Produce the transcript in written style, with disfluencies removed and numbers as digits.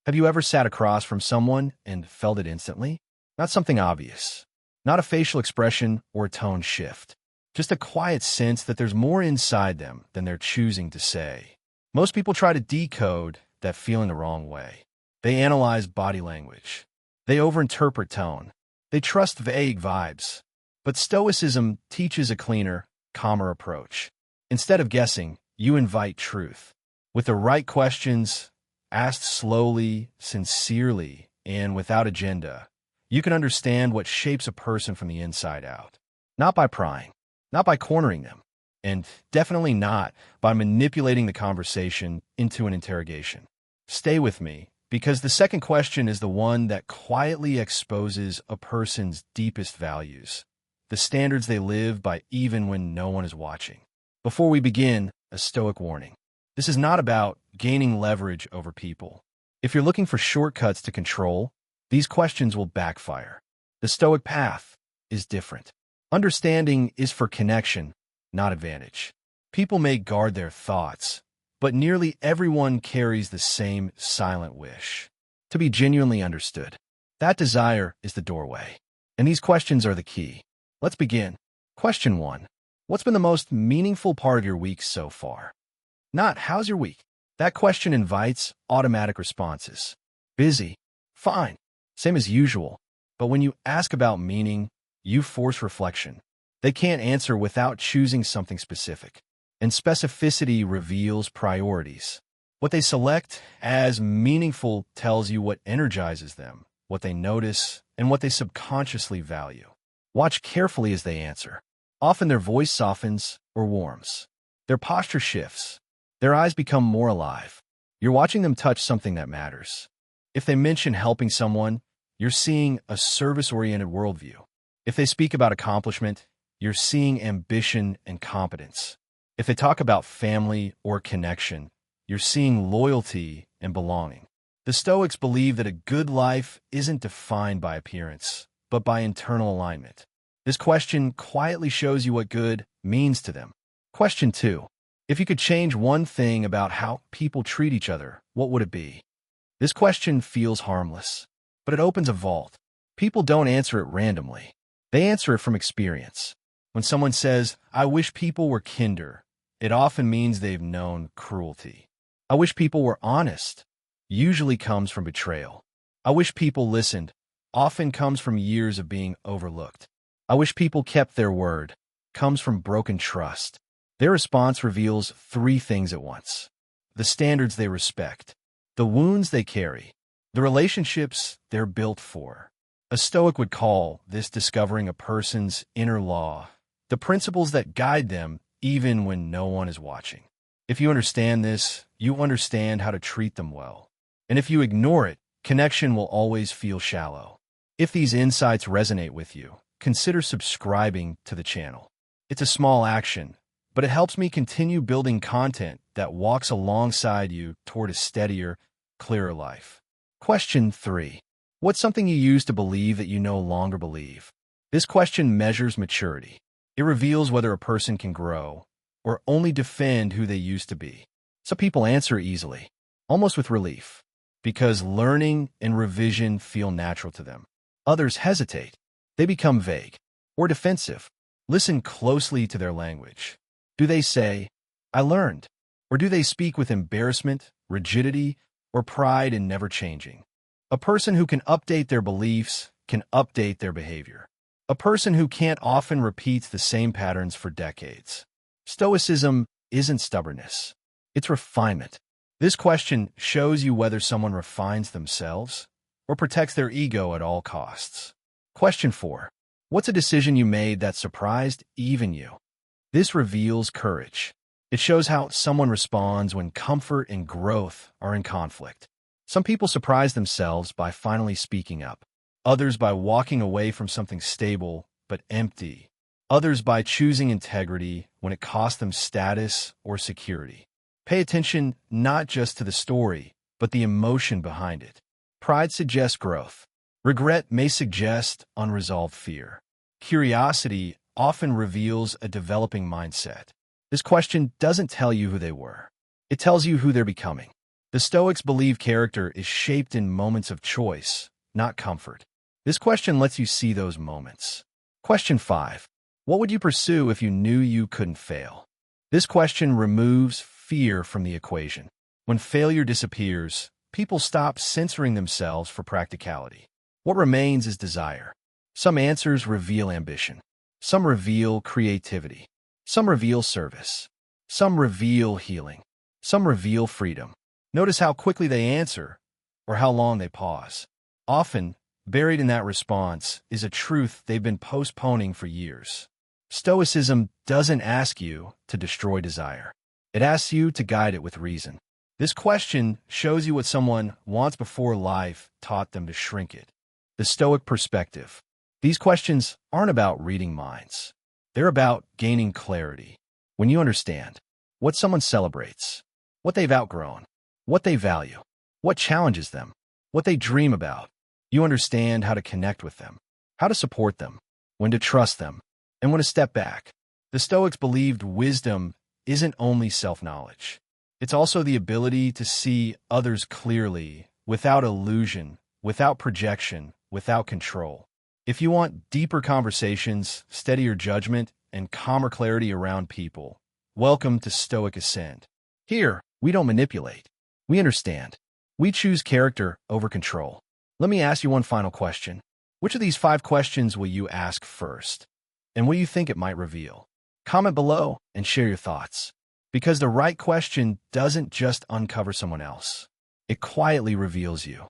Have you ever sat across from someone and felt it instantly? Not something obvious, not a facial expression or a tone shift, just a quiet sense that there's more inside them than they're choosing to say. Most people try to decode that feeling the wrong way. They analyze body language. They overinterpret tone. They trust vague vibes. But Stoicism teaches a cleaner, calmer approach. Instead of guessing, you invite truth. With the right questions, asked slowly, sincerely, and without agenda, you can understand what shapes a person from the inside out. Not by prying, not by cornering them, and definitely not by manipulating the conversation into an interrogation. Stay with me, because the second question is the one that quietly exposes a person's deepest values, the standards they live by even when no one is watching. Before we begin, a Stoic warning. This is not about gaining leverage over people. If you're looking for shortcuts to control, these questions will backfire. The Stoic path is different. Understanding is for connection, not advantage. People may guard their thoughts, but nearly everyone carries the same silent wish to be genuinely understood. That desire is the doorway, and these questions are the key. Let's begin. Question 1. What's been the most meaningful part of your week so far? Not, how's your week? That question invites automatic responses. Busy. Fine. Same as usual. But when you ask about meaning, you force reflection. They can't answer without choosing something specific. And specificity reveals priorities. What they select as meaningful tells you what energizes them, what they notice, and what they subconsciously value. Watch carefully as they answer. Often their voice softens or warms. Their posture shifts. Their eyes become more alive. You're watching them touch something that matters. If they mention helping someone, you're seeing a service-oriented worldview. If they speak about accomplishment, you're seeing ambition and competence. If they talk about family or connection, you're seeing loyalty and belonging. The Stoics believe that a good life isn't defined by appearance, but by internal alignment. This question quietly shows you what good means to them. Question 2. If you could change one thing about how people treat each other, what would it be? This question feels harmless, but it opens a vault. People don't answer it randomly. They answer it from experience. When someone says, "I wish people were kinder," it often means they've known cruelty. "I wish people were honest," usually comes from betrayal. "I wish people listened," often comes from years of being overlooked. "I wish people kept their word," comes from broken trust. Their response reveals 3 things at once: the standards they respect, the wounds they carry, the relationships they're built for. A Stoic would call this discovering a person's inner law, the principles that guide them even when no one is watching. If you understand this, you understand how to treat them well. And if you ignore it, connection will always feel shallow. If these insights resonate with you, consider subscribing to the channel. It's a small action, but it helps me continue building content that walks alongside you toward a steadier, clearer life. Question 3. What's something you used to believe that you no longer believe? This question measures maturity. It reveals whether a person can grow or only defend who they used to be. Some people answer easily, almost with relief, because learning and revision feel natural to them. Others hesitate. They become vague or defensive. Listen closely to their language. Do they say, "I learned"? Or do they speak with embarrassment, rigidity, or pride in never changing? A person who can update their beliefs can update their behavior. A person who can't often repeats the same patterns for decades. Stoicism isn't stubbornness. It's refinement. This question shows you whether someone refines themselves or protects their ego at all costs. Question 4. What's a decision you made that surprised even you? This reveals courage. It shows how someone responds when comfort and growth are in conflict. Some people surprise themselves by finally speaking up. Others by walking away from something stable but empty. Others by choosing integrity when it cost them status or security. Pay attention not just to the story, but the emotion behind it. Pride suggests growth. Regret may suggest unresolved fear. Curiosity often reveals a developing mindset. This question doesn't tell you who they were. It tells you who they're becoming. The Stoics believe character is shaped in moments of choice, not comfort. This question lets you see those moments. Question 5. What would you pursue if you knew you couldn't fail? This question removes fear from the equation. When failure disappears, people stop censoring themselves for practicality. What remains is desire. Some answers reveal ambition. Some reveal creativity. Some reveal service. Some reveal healing. Some reveal freedom. Notice how quickly they answer or how long they pause. Often, buried in that response is a truth they've been postponing for years. Stoicism doesn't ask you to destroy desire. It asks you to guide it with reason. This question shows you what someone wants before life taught them to shrink it. The Stoic perspective. These questions aren't about reading minds. They're about gaining clarity. When you understand what someone celebrates, what they've outgrown, what they value, what challenges them, what they dream about, you understand how to connect with them, how to support them, when to trust them, and when to step back. The Stoics believed wisdom isn't only self-knowledge. It's also the ability to see others clearly, without illusion, without projection, without control. If you want deeper conversations, steadier judgment, and calmer clarity around people, welcome to Stoic Ascend. Here, we don't manipulate. We understand. We choose character over control. Let me ask you one final question. Which of these 5 questions will you ask first? And what do you think it might reveal? Comment below and share your thoughts. Because the right question doesn't just uncover someone else. It quietly reveals you.